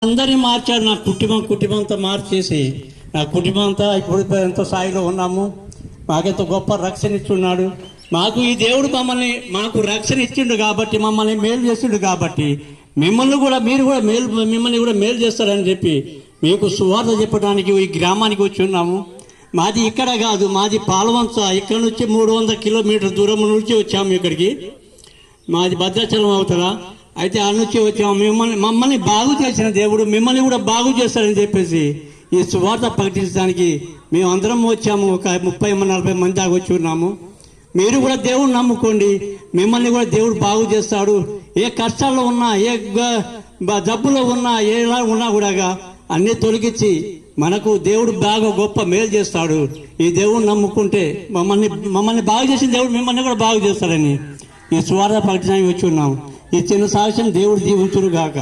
అందరినీ మార్చాడు. నా కుటుంబంతో మార్చేసి నా కుటుంబం అంతా ఇప్పుడు ఎంతో స్థాయిలో ఉన్నాము. మాకెంతో గొప్ప రక్షణ ఇచ్చున్నాడు. మాకు ఈ దేవుడు మాకు రక్షణ ఇచ్చిండు కాబట్టి, మమ్మల్ని మేలు చేసిండు కాబట్టి మిమ్మల్ని కూడా మిమ్మల్ని కూడా మేలు చేస్తారని చెప్పి మీకు సువార్త చెప్పడానికి ఈ గ్రామానికి వచ్చి ఉన్నాము. మాది ఇక్కడ కాదు, మాది పాలవంచ. ఇక్కడ నుంచి 300 కిలోమీటర్ల దూరం నుంచి వచ్చాము ఇక్కడికి. మాది భద్రాచలం అవుతారా. అయితే ఆ నుంచి వచ్చాము. మమ్మల్ని బాగు చేసిన దేవుడు మిమ్మల్ని కూడా బాగు చేస్తారని చెప్పేసి ఈ సువార్త ప్రకటించడానికి మేము అందరం వచ్చాము. ఒక 30-40 మంది దాకా వచ్చి ఉన్నాము. మీరు కూడా దేవుడు నమ్ముకోండి, మిమ్మల్ని కూడా దేవుడు బాగు చేస్తాడు. ఏ కష్టాల్లో ఉన్నా, ఏ జబ్బులో ఉన్నా, ఎలా ఉన్నా కూడా అన్నీ తొలగించి మనకు దేవుడు బాగా గొప్ప మేలు చేస్తాడు. ఈ దేవుడు నమ్ముకుంటే మమ్మల్ని బాగు చేసిన దేవుడు మిమ్మల్ని కూడా బాగు చేస్తాడని ఈ సువార్త ప్రకటించడానికి వచ్చి ఉన్నాము. ఈ చిన్న సాక్ష్యం దేవుడు దీవించును గాక.